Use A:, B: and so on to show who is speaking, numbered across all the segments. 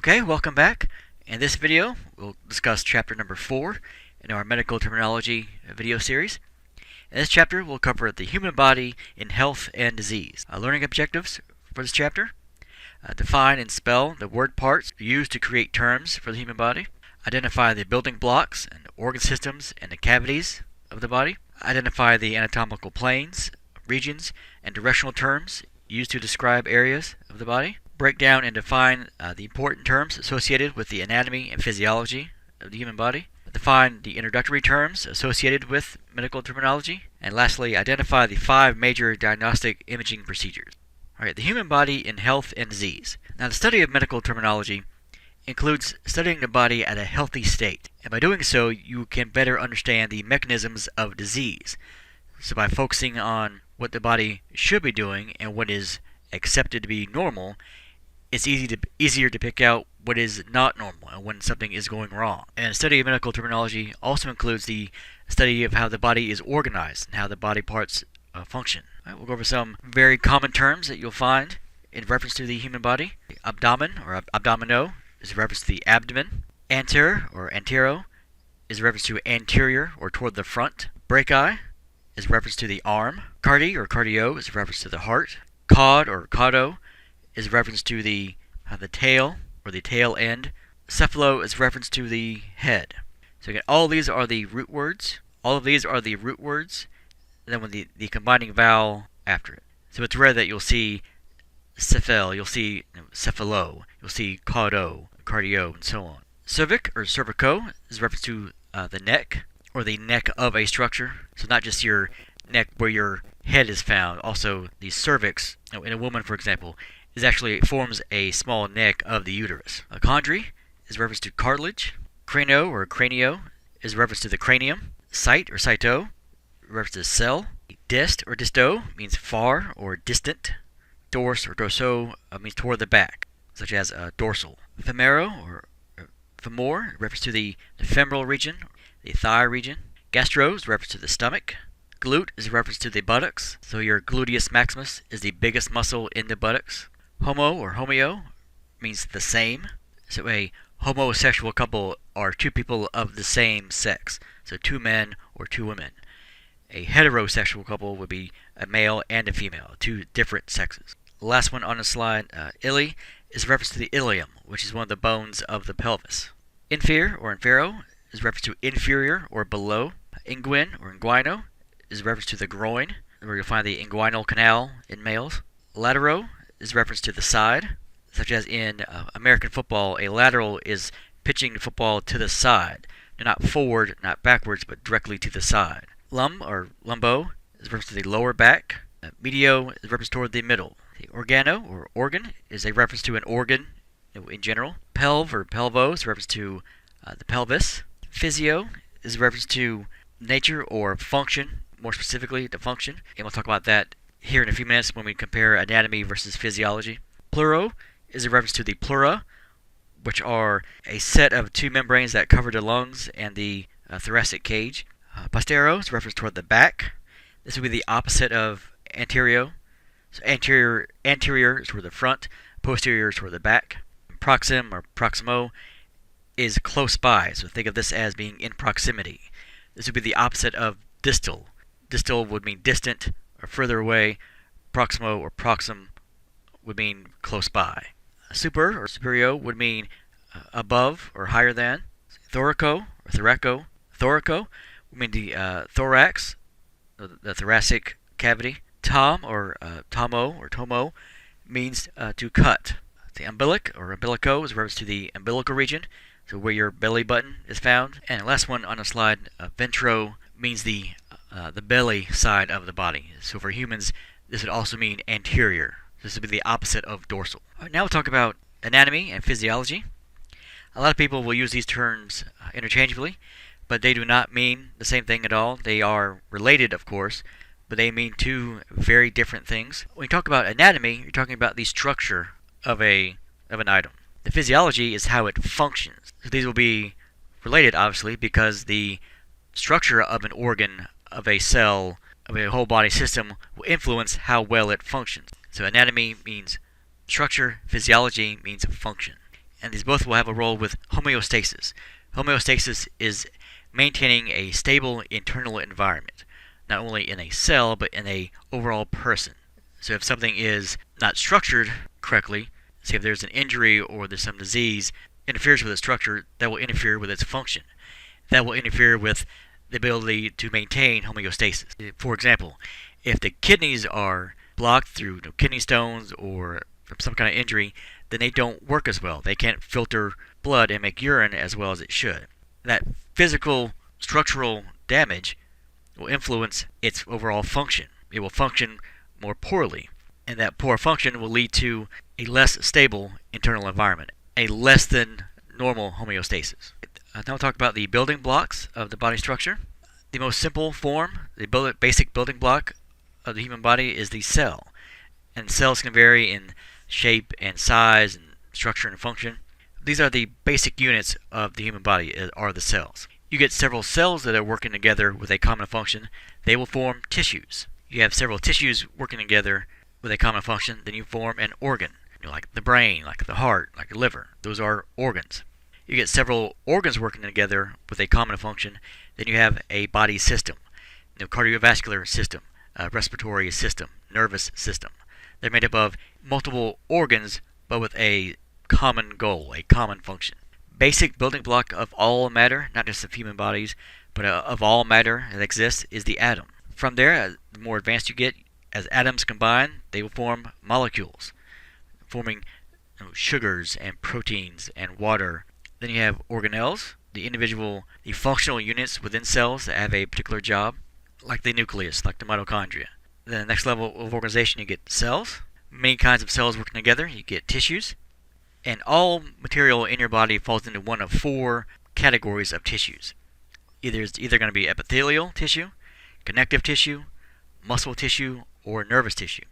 A: Okay, welcome back. In this video, we'll discuss chapter number 4 in our medical terminology video series. In this chapter, we'll cover the human body in health and disease. Learning objectives for this chapter: define and spell the word parts used to create terms for the human body. Identify the building blocks and organ systems and the cavities of the body. Identify the anatomical planes, regions, and directional terms used to describe areas of the body. Break down and define the important terms associated with the anatomy and physiology of the human body. Define the introductory terms associated with medical terminology. And lastly, identify the 5 major diagnostic imaging procedures. Alright, the human body in health and disease. Now, the study of medical terminology includes studying the body at a healthy state. And by doing so, you can better understand the mechanisms of disease. So by focusing on what the body should be doing and what is accepted to be normal, it's easier to pick out what is not normal and when something is going wrong. And the study of medical terminology also includes the study of how the body is organized and how the body parts function. Right, we'll go over some very common terms that you'll find in reference to the human body. Abdomen or abdomino is a reference to the abdomen. Anter or antero is a reference to anterior or toward the front. Brachii is a reference to the arm. Cardi or cardio is a reference to the heart. Caud or caudo is a reference to the tail or the tail end. Cephalo is a reference to the head. So again, all these are the root words. All of these are the root words, and then with the combining vowel after it. So it's rare that you'll see cephal, you'll see cephalo, you'll see caudo, cardio, and so on. Cervic or cervico is a reference to the neck or the neck of a structure. So not just your neck where your head is found, also the cervix. In a woman, for example, forms a small neck of the uterus. A chondri is a reference to cartilage. Crano or cranio is a reference to the cranium. Site or cyto, reference to cell. Dist or disto means far or distant. Dors or dorso means toward the back, such as dorsal. Femero or femor, reference to the femoral region, the thigh region. Gastro is a reference to the stomach. Glute is a reference to the buttocks, so your gluteus maximus is the biggest muscle in the buttocks. Homo or homeo means the same. So a homosexual couple are 2 people of the same sex, so 2 men or 2 women. A heterosexual couple would be a male and a female, 2 different sexes. The last one on the slide, ili, is a reference to the ilium, which is one of the bones of the pelvis. Inferior or infero is a reference to inferior or below. Inguine or inguino is a reference to the groin, where you'll find the inguinal canal in males. Latero is a reference to the side, such as in American football, a lateral is pitching the football to the side, not forward, not backwards, but directly to the side. Lum or lumbo is a reference to the lower back. Medio is a reference toward the middle. The organo or organ is a reference to an organ in general. Pelv or pelvo is a reference to the pelvis. Physio is a reference to nature or function, more specifically the function, and we'll talk about that here in a few minutes when we compare anatomy versus physiology. Pleuro is a reference to the pleura, which are a set of 2 membranes that cover the lungs and the thoracic cage. Postero is a reference toward the back. This would be the opposite of anterior. So anterior is toward the front, posterior is toward the back. Proxim or proximo is close by, so think of this as being in proximity. This would be the opposite of distal. Distal would mean distant or further away. Proximo or proxim would mean close by. Super or superio would mean above or higher than. Thoraco or thoraco. Thoraco would mean the thorax, the thoracic cavity. Tom or tomo or tomo means to cut. The umbilic or umbilico is a reference to the umbilical region, so where your belly button is found. And the last one on the slide, ventro, means the belly side of the body. So for humans, this would also mean anterior. This would be the opposite of dorsal. All right, now we'll talk about anatomy and physiology. A lot of people will use these terms interchangeably, but they do not mean the same thing at all. They are related, of course, but they mean 2 very different things. When you talk about anatomy, you're talking about the structure of an item. The physiology is how it functions. So these will be related, obviously, because the structure of an organ, of a cell, of a whole body system will influence how well it functions. So anatomy means structure, physiology means function. and these both will have a role with homeostasis. Homeostasis is maintaining a stable internal environment, not only in a cell, but in a overall person. So if something is not structured correctly, say if there's an injury or there's some disease interferes with its structure, that will interfere with its function. That will interfere with the ability to maintain homeostasis. For example, if the kidneys are blocked through kidney stones or from some kind of injury, then they don't work as well. They can't filter blood and make urine as well as it should. That physical structural damage will influence its overall function. It will function more poorly, and that poor function will lead to a less stable internal environment, a less than normal homeostasis. Now we'll talk about the building blocks of the body structure. The most simple form, the basic building block of the human body is the cell. And cells can vary in shape and size and structure and function. These are the basic units of the human body, are the cells. You get several cells that are working together with a common function. They will form tissues. You have several tissues working together with a common function, then you form an organ. Like the brain, like the heart, like the liver. Those are organs. You get several organs working together with a common function, then you have a body system. Cardiovascular system, respiratory system, nervous system. They're made up of multiple organs, but with a common goal, a common function. Basic building block of all matter, not just of human bodies, but of all matter that exists, is the atom. From there, the more advanced you get, as atoms combine, they will form molecules, forming sugars and proteins and water. Then you have organelles, the functional units within cells that have a particular job, like the nucleus, like the mitochondria. Then the next level of organization, you get cells. Many kinds of cells working together, you get tissues. And all material in your body falls into one of four categories of tissues. It's either going to be epithelial tissue, connective tissue, muscle tissue, or nervous tissue.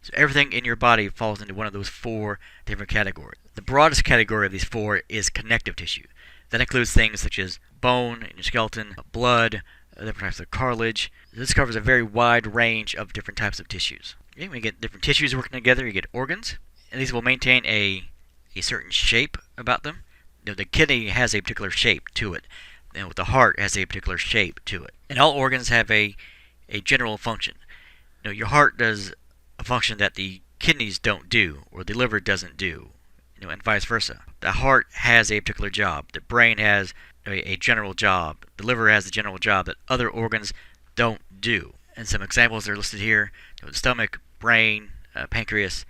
A: So everything in your body falls into one of those four different categories. The broadest category of these four is connective tissue. That includes things such as bone in your skeleton, blood, different types of cartilage. This covers a very wide range of different types of tissues. Okay, when you get different tissues working together, you get organs, and these will maintain a certain shape about them. The kidney has a particular shape to it, and the heart has a particular shape to it. And all organs have a general function. Your heart does a function that the kidneys don't do, or the liver doesn't do, and vice versa. The heart has a particular job. The brain has a general job. The liver has a general job that other organs don't do. And some examples are listed here: the stomach, brain, pancreas,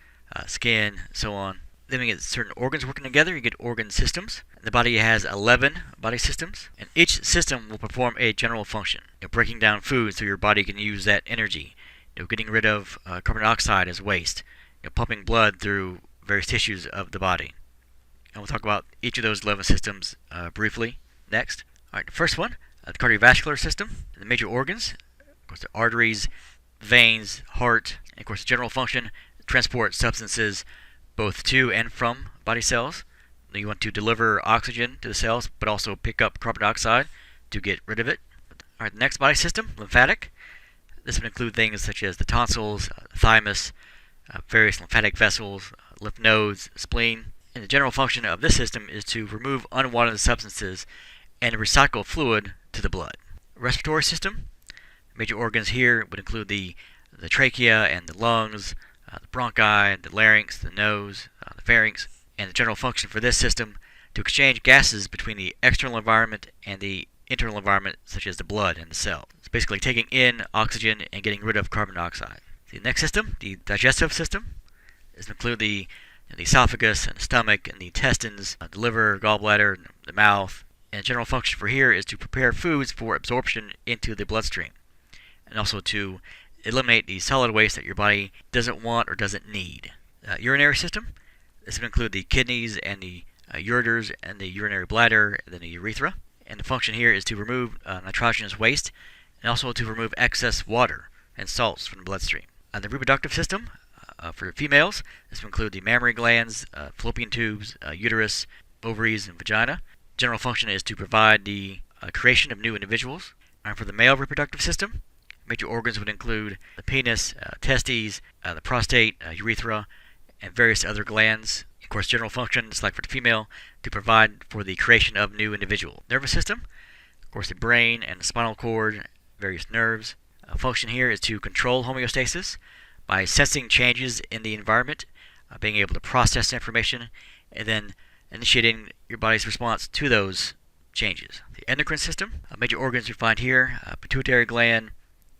A: skin, so on. Then we get certain organs working together. You get organ systems. The body has 11 body systems, and each system will perform a general function. Breaking down food so your body can use that energy. Getting rid of carbon dioxide as waste. Pumping blood through various tissues of the body. And we'll talk about each of those 11 systems briefly next. All right, the first one, the cardiovascular system. The major organs, of course, the arteries, veins, heart, and of course, the general function, transport substances both to and from body cells. You want to deliver oxygen to the cells, but also pick up carbon dioxide to get rid of it. All right, the next body system, lymphatic. This would include things such as the tonsils, thymus, various lymphatic vessels, lymph nodes, spleen. And the general function of this system is to remove unwanted substances and recycle fluid to the blood. Respiratory system. Major organs here would include the trachea and the lungs, the bronchi, the larynx, the nose, the pharynx. And the general function for this system to exchange gases between the external environment and the internal environment, such as the blood and the cell. It's basically taking in oxygen and getting rid of carbon dioxide. The next system, the digestive system, is to include the esophagus and the stomach and the intestines, the liver, gallbladder, the mouth. And the general function for here is to prepare foods for absorption into the bloodstream, and also to eliminate the solid waste that your body doesn't want or doesn't need. Urinary system. This would include the kidneys and the ureters and the urinary bladder and then the urethra. And the function here is to remove nitrogenous waste and also to remove excess water and salts from the bloodstream. The reproductive system for females, this would include the mammary glands, fallopian tubes, uterus, ovaries, and vagina. General function is to provide the creation of new individuals. And for the male reproductive system, major organs would include the penis, testes, the prostate, urethra, and various other glands. Of course, general function is like for the female to provide for the creation of new individual. Nervous system, of course, the brain and the spinal cord, various nerves. Function here is to control homeostasis by sensing changes in the environment, being able to process information, and then initiating your body's response to those changes. The endocrine system, major organs we find here, pituitary gland,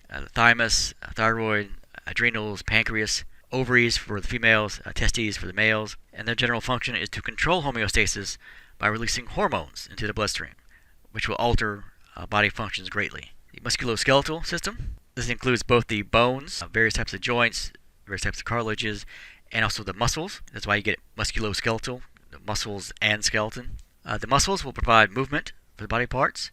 A: the thymus, thyroid, adrenals, pancreas, ovaries for the females, testes for the males, and their general function is to control homeostasis by releasing hormones into the bloodstream, which will alter body functions greatly. The musculoskeletal system, this includes both the bones, various types of joints, various types of cartilages, and also the muscles. That's why you get musculoskeletal, the muscles and skeleton. The muscles will provide movement for the body parts,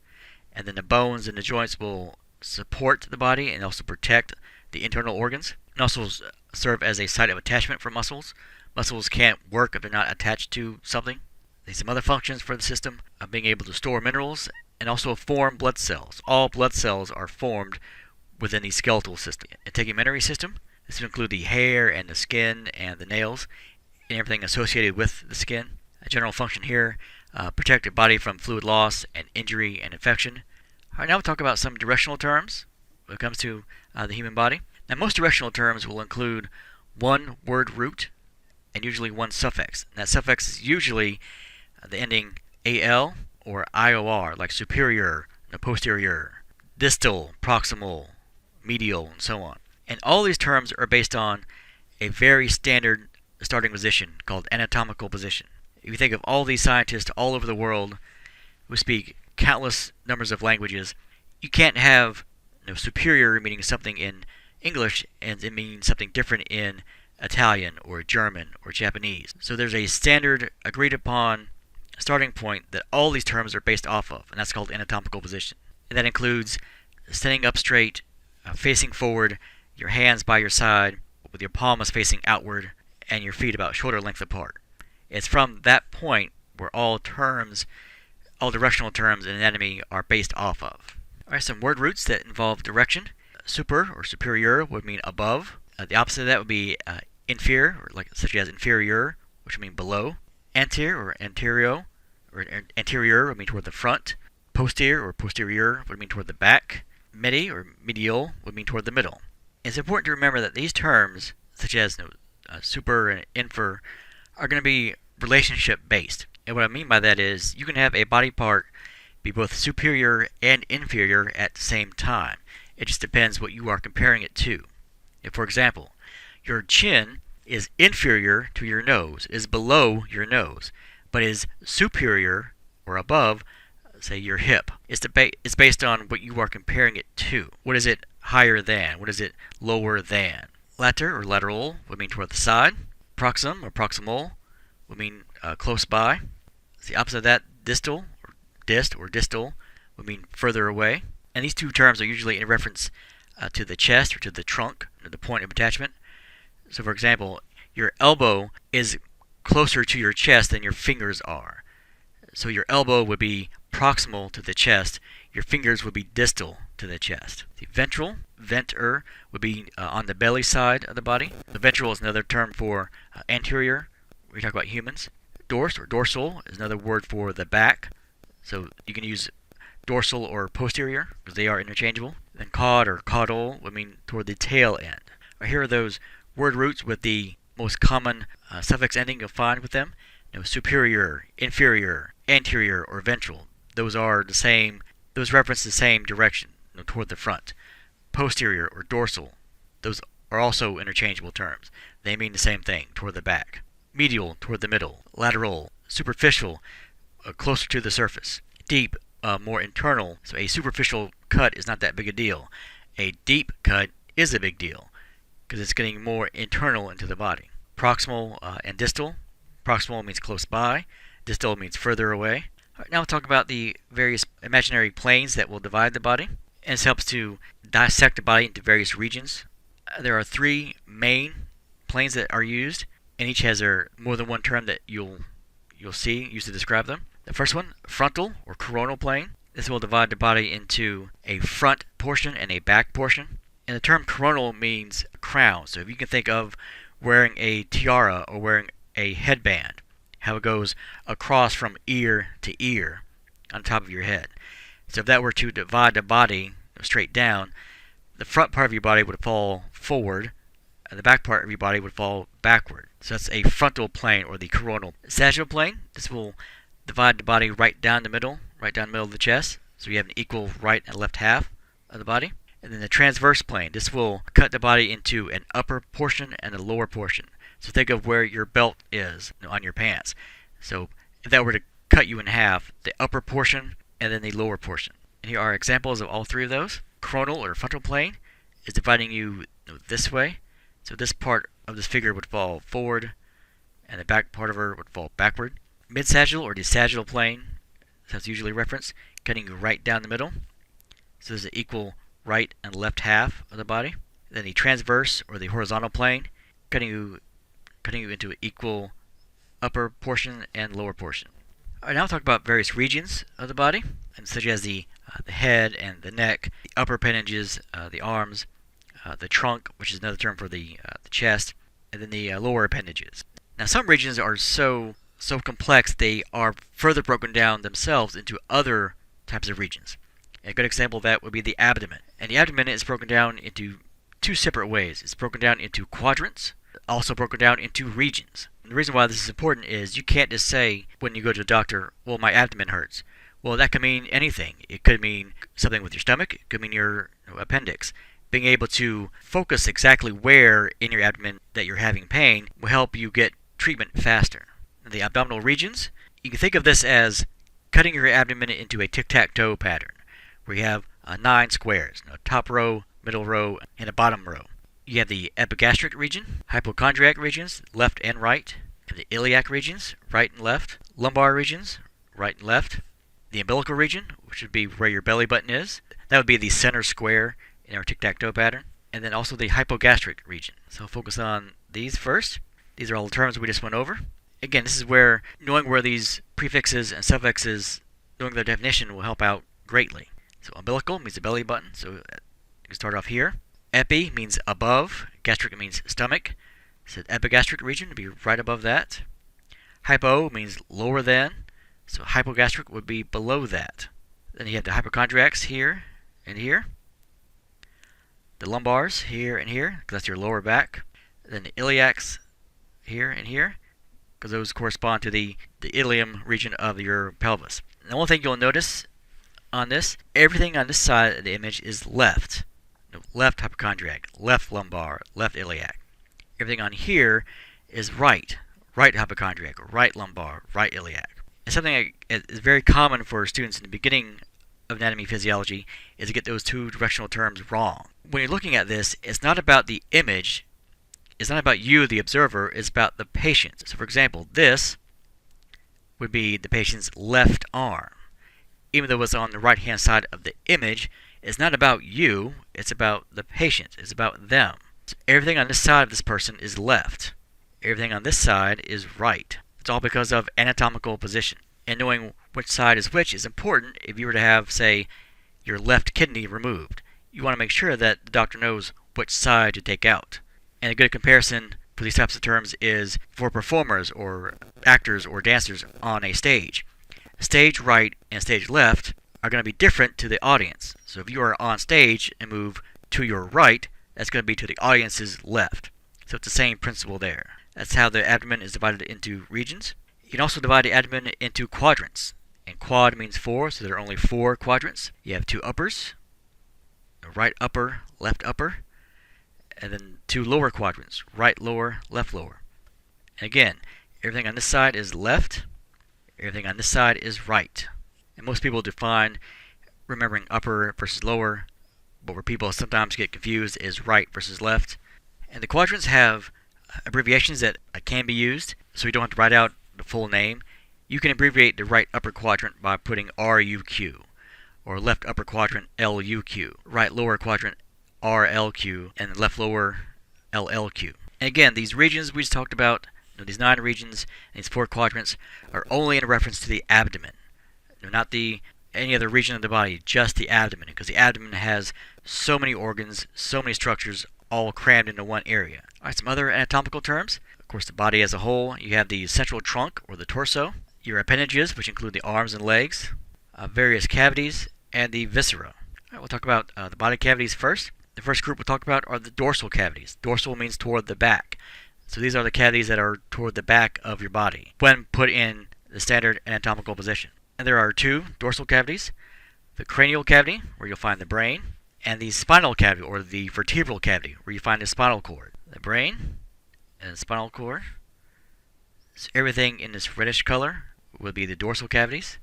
A: and then the bones and the joints will support the body and also protect the internal organs, and also serve as a site of attachment for muscles. Muscles can't work if they're not attached to something. There's some other functions for the system, being able to store minerals and also form blood cells. All blood cells are formed within the skeletal system. The integumentary system, this will include the hair and the skin and the nails and everything associated with the skin. A general function here, protect the body from fluid loss and injury and infection. All right, now we'll talk about some directional terms when it comes to the human body. Now, most directional terms will include one word root and usually one suffix. And that suffix is usually the ending al or ior, like superior, posterior, distal, proximal, medial, and so on. And all these terms are based on a very standard starting position called anatomical position. If you think of all these scientists all over the world who speak countless numbers of languages, you can't have superior meaning something in English and it means something different in Italian or German or Japanese. So there's a standard agreed upon starting point that all these terms are based off of, and that's called anatomical position. And that includes standing up straight, facing forward, your hands by your side, with your palms facing outward, and your feet about shoulder length apart. It's from that point where all directional terms in anatomy are based off of. Alright, some word roots that involve direction. Super or superior would mean above. The opposite of that would be inferior, or such as inferior, which would mean below. Anterior or anterior would mean toward the front. Posterior or posterior would mean toward the back. Midi or medial would mean toward the middle. It's important to remember that these terms, such as super and infer, are going to be relationship based. And what I mean by that is you can have a body part be both superior and inferior at the same time. It just depends what you are comparing it to. If, for example, your chin is inferior to your nose, is below your nose, but is superior or above, say, your hip. It's based on what you are comparing it to. What is it higher than? What is it lower than? Later or lateral would mean toward the side. Proxim or proximal would mean close by. The opposite of that, distal or distal would mean further away. And these two terms are usually in reference to the chest or to the trunk, or the point of attachment. So, for example, your elbow is closer to your chest than your fingers are. So your elbow would be proximal to the chest. Your fingers would be distal to the chest. The ventral, venter, would be on the belly side of the body. The ventral is another term for anterior. We talk about humans. Dors or dorsal is another word for the back. So you can use dorsal or posterior because they are interchangeable. Then caud or caudal would mean toward the tail end. Here are those word roots with the most common suffix ending you'll find with them. Superior, inferior, anterior, or ventral. Those are the same. Those reference the same direction, toward the front. Posterior or dorsal. Those are also interchangeable terms. They mean the same thing, toward the back. Medial, toward the middle. Lateral, superficial, closer to the surface. Deep, more internal. So a superficial cut is not that big a deal. A deep cut is a big deal because it's getting more internal into the body. Proximal and distal. Proximal means close by. Distal means further away. All right, now we'll talk about the various imaginary planes that will divide the body. And this helps to dissect the body into various regions. There are three main planes that are used, and each has more than one term that you'll see used to describe them. The first one, frontal or coronal plane. This will divide the body into a front portion and a back portion. And the term coronal means crown. So if you can think of wearing a tiara or wearing a headband, how it goes across from ear to ear on top of your head. So if that were to divide the body straight down, the front part of your body would fall forward, and the back part of your body would fall backward. So that's a frontal plane, or the coronal. Sagittal plane, this will divide the body right down the middle of the chest, so you have an equal right and left half of the body. And then the transverse plane, this will cut the body into an upper portion and a lower portion. So think of where your belt is on your pants. So if that were to cut you in half, the upper portion and then the lower portion. And here are examples of all three of those. Coronal or frontal plane is dividing you this way. So this part of this figure would fall forward, and the back part of her would fall backward. Mid-sagittal or the sagittal plane, that's usually referenced, cutting you right down the middle. So there's an equal right and left half of the body. Then the transverse or the horizontal plane, cutting you into an equal upper portion and lower portion. All right, now I'll talk about various regions of the body, and such as the head and the neck, the upper appendages, the arms, the trunk, which is another term for the chest, and then the lower appendages. Now, some regions are so complex they are further broken down themselves into other types of regions. A good example of that would be the abdomen. And the abdomen is broken down into two separate ways. It's broken down into quadrants, also broken down into regions. And the reason why this is important is you can't just say when you go to the doctor, well, my abdomen hurts. Well, that could mean anything. It could mean something with your stomach. It could mean your appendix. Being able to focus exactly where in your abdomen that you're having pain will help you get treatment faster. The abdominal regions, you can think of this as cutting your abdomen into a tic-tac-toe pattern, where you have 9 squares, a top row, middle row, and a bottom row. You have the epigastric region, hypochondriac regions, left and right, and the iliac regions, right and left, lumbar regions, right and left, the umbilical region, which would be where your belly button is. That would be the center square in our tic-tac-toe pattern, and then also the hypogastric region. So I'll focus on these first. These are all the terms we just went over. Again, this is where knowing where these prefixes and suffixes, knowing their definition will help out greatly. So umbilical means the belly button, so you can start off here. Epi means above, gastric means stomach, so the epigastric region would be right above that. Hypo means lower than, so hypogastric would be below that. Then you have the hypochondriacs here and here. The lumbars here and here, because that's your lower back. Then the iliacs here and here, because those correspond to the ilium region of your pelvis. And the one thing you'll notice on this, everything on this side of the image is left. Left hypochondriac, left lumbar, left iliac. Everything on here is right. Right hypochondriac, right lumbar, right iliac. And something that is very common for students in the beginning of anatomy physiology is to get those two directional terms wrong. When you're looking at this, it's not about the image, it's not about you, the observer, it's about the patient. So for example, this would be the patient's left arm. Even though it's on the right hand side of the image, it's not about you, it's about the patient, it's about them. So everything on this side of this person is left. Everything on this side is right. It's all because of anatomical position. And knowing which side is which is important if you were to have, say, your left kidney removed. You want to make sure that the doctor knows which side to take out. And a good comparison for these types of terms is for performers or actors or dancers on a stage. Stage right and stage left are going to be different to the audience. So if you are on stage and move to your right, that's going to be to the audience's left. So it's the same principle there. That's how the abdomen is divided into regions. You can also divide the abdomen into quadrants. And quad means 4, so there are only 4 quadrants. You have 2 uppers, right upper, left upper, and then 2 lower quadrants, right lower, left lower. And again, everything on this side is left, everything on this side is right. And most people define remembering upper versus lower, but where people sometimes get confused is right versus left. And the quadrants have abbreviations that can be used, so you don't have to write out the full name. You can abbreviate the right upper quadrant by putting RUQ, or left upper quadrant LUQ, right lower quadrant RLQ, and left lower LLQ. And again, these regions we just talked about, these 9 regions, these 4 quadrants, are only in reference to the abdomen. Not any other region of the body, just the abdomen, because the abdomen has so many organs, so many structures all crammed into one area. Alright, some other anatomical terms. Of course, the body as a whole, you have the central trunk or the torso, your appendages, which include the arms and legs, various cavities, and the viscera. Alright, we'll talk about the body cavities first. The first group we'll talk about are the dorsal cavities. Dorsal means toward the back. So these are the cavities that are toward the back of your body when put in the standard anatomical position. And there are two dorsal cavities: the cranial cavity, where you'll find the brain, and the spinal cavity, or the vertebral cavity, where you find the spinal cord. The brain and the spinal cord. So everything in this reddish color would be the dorsal cavities,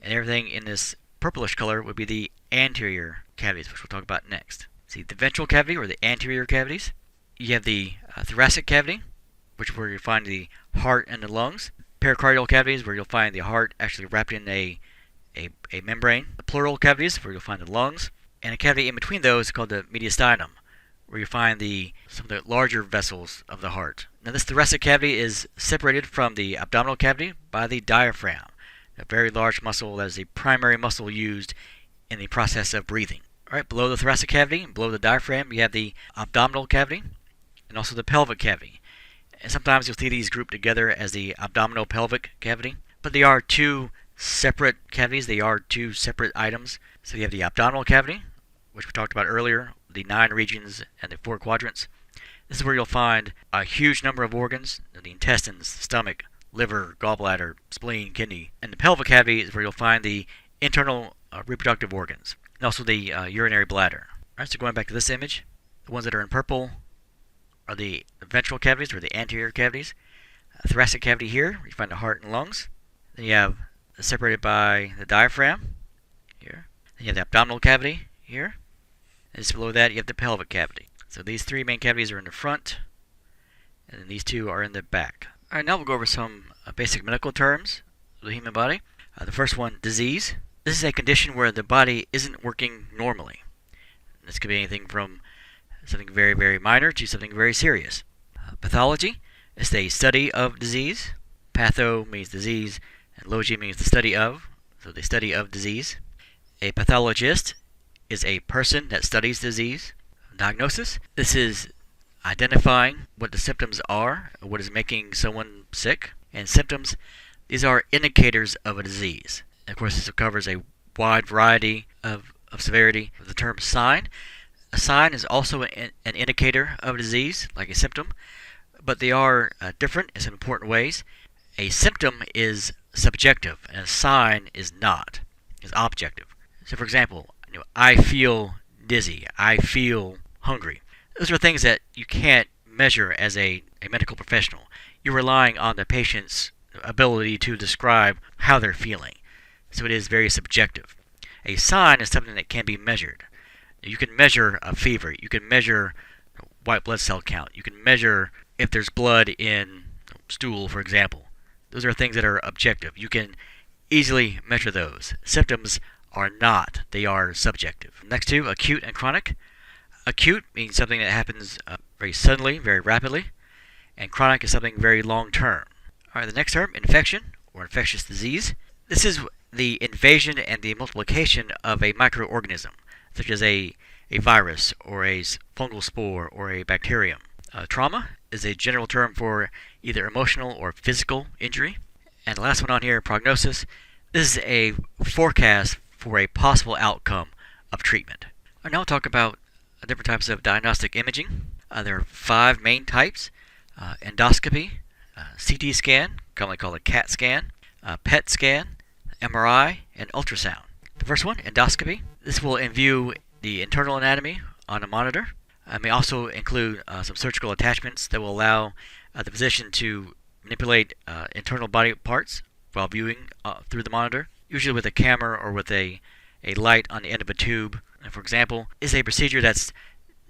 A: and everything in this purplish color would be the anterior cavities, which we'll talk about next. See, the ventral cavity, or the anterior cavities. You have the thoracic cavity, which is where you find the heart and the lungs. Pericardial cavities, where you'll find the heart actually wrapped in a membrane. The pleural cavities, where you'll find the lungs. And a cavity in between those is called the mediastinum, where you find some of the larger vessels of the heart. Now, this thoracic cavity is separated from the abdominal cavity by the diaphragm, a very large muscle that is the primary muscle used in the process of breathing. Alright, below the thoracic cavity, below the diaphragm, you have the abdominal cavity and also the pelvic cavity. And sometimes you'll see these grouped together as the abdominal pelvic cavity, but they are two separate cavities. They are two separate items. So you have the abdominal cavity, which we talked about earlier, the 9 regions and the 4 quadrants. This is where you'll find a huge number of organs: the intestines, stomach, liver, gallbladder, spleen, kidney. And the pelvic cavity is where you'll find the internal reproductive organs, and also the urinary bladder. Alright, so going back to this image, the ones that are in purple are the ventral cavities, or the anterior cavities. Thoracic cavity here, where you find the heart and lungs. Then you have separated by the diaphragm here. Then you have the abdominal cavity here. And just below that, you have the pelvic cavity. So these 3 main cavities are in the front, and then these 2 are in the back. Alright, now we'll go over some basic medical terms of the human body. The first one, disease. This is a condition where the body isn't working normally. This could be anything from something very, very minor to something very serious. Pathology is the study of disease. Patho means disease, and logi means the study of, so the study of disease. A pathologist is a person that studies disease. Diagnosis, this is identifying what the symptoms are, what is making someone sick. And symptoms, these are indicators of a disease. And of course, this covers a wide variety of severity. The term sign. A sign is also an indicator of a disease, like a symptom, but they are different in some important ways. A symptom is subjective, and a sign is not. It's objective. So, for example, I feel dizzy. I feel hungry. Those are things that you can't measure as a medical professional. You're relying on the patient's ability to describe how they're feeling. So it is very subjective. A sign is something that can be measured. You can measure a fever. You can measure white blood cell count. You can measure if there's blood in stool, for example. Those are things that are objective. You can easily measure those. Symptoms are not. They are subjective. Next two, acute and chronic. Acute means something that happens very suddenly, very rapidly, and chronic is something very long-term. All right, the next term, infection or infectious disease. This is the invasion and the multiplication of a microorganism, such as a virus or a fungal spore or a bacterium. Trauma is a general term for either emotional or physical injury. And the last one on here, prognosis. This is a forecast for a possible outcome of treatment. Now we'll talk about different types of diagnostic imaging. There are 5 main types: endoscopy, CT scan, commonly called a CAT scan, PET scan, MRI, and ultrasound. The first one, endoscopy. This will view the internal anatomy on a monitor. It may also include some surgical attachments that will allow the physician to manipulate internal body parts while viewing through the monitor, usually with a camera or with a light on the end of a tube. And for example, is a procedure that's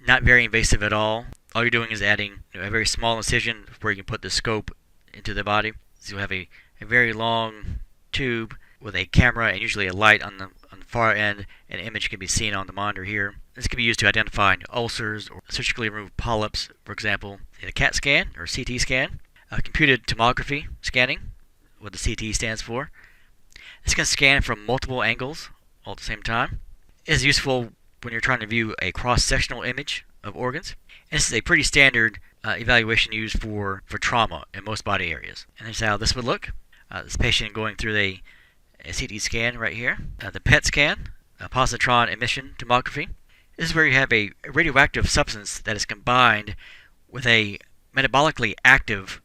A: not very invasive at all. All you're doing is adding a very small incision where you can put the scope into the body. So you'll have a very long tube with a camera and usually a light on the far end, and an image can be seen on the monitor here. This can be used to identify ulcers or surgically remove polyps, for example. In a CAT scan or CT scan, computed tomography scanning, what the CT stands for. This can scan from multiple angles all at the same time. It is useful when you're trying to view a cross-sectional image of organs. And this is a pretty standard evaluation used for trauma in most body areas. And here's how this would look. This patient going through a CT scan right here. The PET scan, positron emission tomography. This is where you have a radioactive substance that is combined with a metabolically active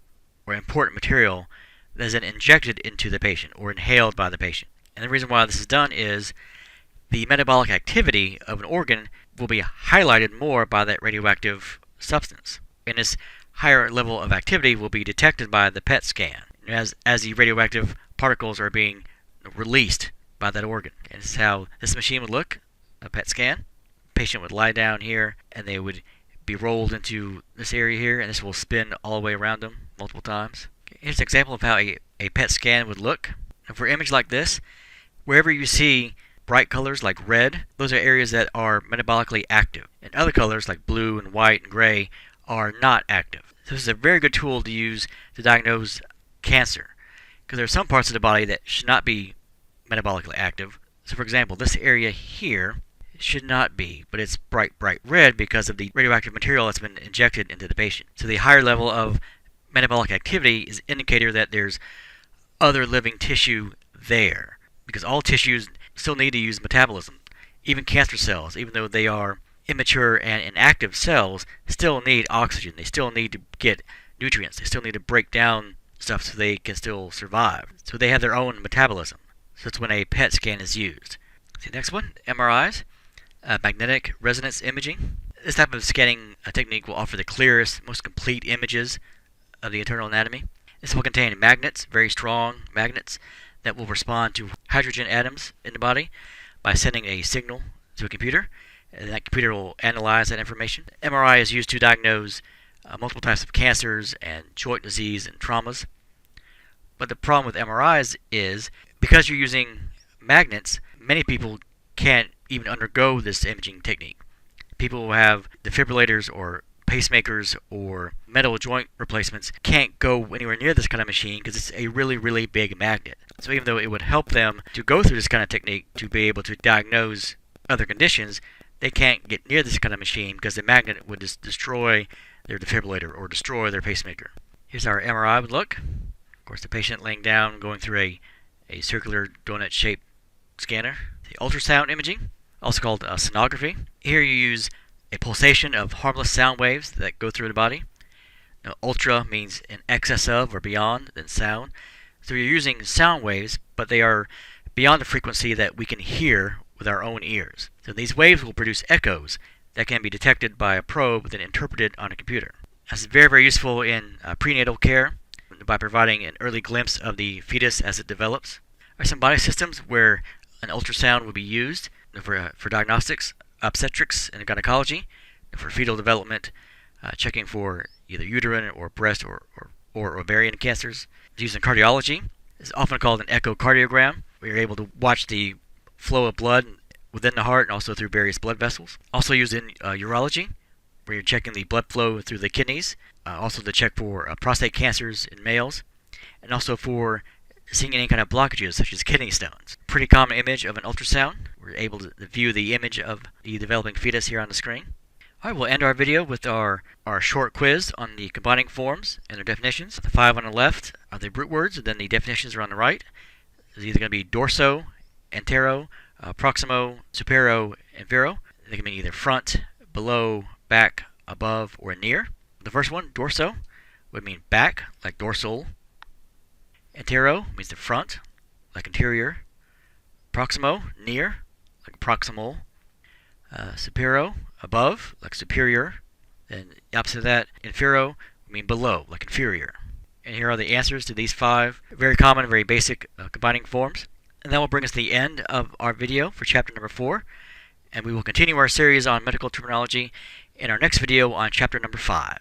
A: or important material that is then injected into the patient or inhaled by the patient. And the reason why this is done is the metabolic activity of an organ will be highlighted more by that radioactive substance. And this higher level of activity will be detected by the PET scan as the radioactive particles are being released by that organ. And this is how this machine would look, a PET scan. Patient would lie down here and they would be rolled into this area here, and this will spin all the way around them multiple times. Okay, here's an example of how a PET scan would look. And for an image like this, wherever you see bright colors like red, those are areas that are metabolically active. And other colors like blue and white and gray are not active. So this is a very good tool to use to diagnose cancer, because there are some parts of the body that should not be metabolically active. So for example, this area here should not be, but it's bright red because of the radioactive material that's been injected into the patient. So the higher level of metabolic activity is an indicator that there's other living tissue there, because all tissues still need to use metabolism. Even cancer cells, even though they are immature and inactive cells, still need oxygen. They still need to get nutrients. They still need to break down stuff so they can still survive. So they have their own metabolism. So that's when a PET scan is used. See, next one, MRIs. Magnetic resonance imaging. This type of scanning technique will offer the clearest, most complete images of the internal anatomy. This will contain magnets, very strong magnets, that will respond to hydrogen atoms in the body by sending a signal to a computer, and that computer will analyze that information. MRI is used to diagnose multiple types of cancers and joint disease and traumas. But the problem with MRIs is, because you're using magnets, many people can't even undergo this imaging technique. People who have defibrillators or pacemakers or metal joint replacements can't go anywhere near this kind of machine because it's a really big magnet. So even though it would help them to go through this kind of technique to be able to diagnose other conditions, they can't get near this kind of machine because the magnet would just destroy their defibrillator or destroy their pacemaker. Here's how our MRI would look. Of course, the patient laying down, going through a circular donut-shaped scanner. The ultrasound imaging, also called sonography. Here you use a pulsation of harmless sound waves that go through the body. Now, ultra means in excess of or beyond than sound. So you're using sound waves, but they are beyond the frequency that we can hear with our own ears. So these waves will produce echoes that can be detected by a probe then interpreted on a computer. This is very useful in prenatal care by providing an early glimpse of the fetus as it develops. There are some body systems where an ultrasound would be used for diagnostics, obstetrics and gynecology, for fetal development, checking for either uterine or breast or ovarian cancers. It's used in cardiology. It's often called an echocardiogram, where you're able to watch the flow of blood within the heart and also through various blood vessels. Also used in urology, where you're checking the blood flow through the kidneys, also to check for prostate cancers in males, and also for seeing any kind of blockages such as kidney stones. Pretty common image of an ultrasound. We're able to view the image of the developing fetus here on the screen. Alright, we'll end our video with our short quiz on the combining forms and their definitions. The 5 on the left are the root words, and then the definitions are on the right. It's either going to be dorso, antero, proximo, supero, infero. They can mean either front, below, back, above, or near. The first one, dorso, would mean back, like dorsal. Antero means the front, like anterior. Proximo, near, like proximal. Supero, above, like superior. And the opposite of that, infero, would mean below, like inferior. And here are the answers to these 5 very common, very basic combining forms. And that will bring us to the end of our video for chapter number 4. And we will continue our series on medical terminology in our next video on chapter number 5.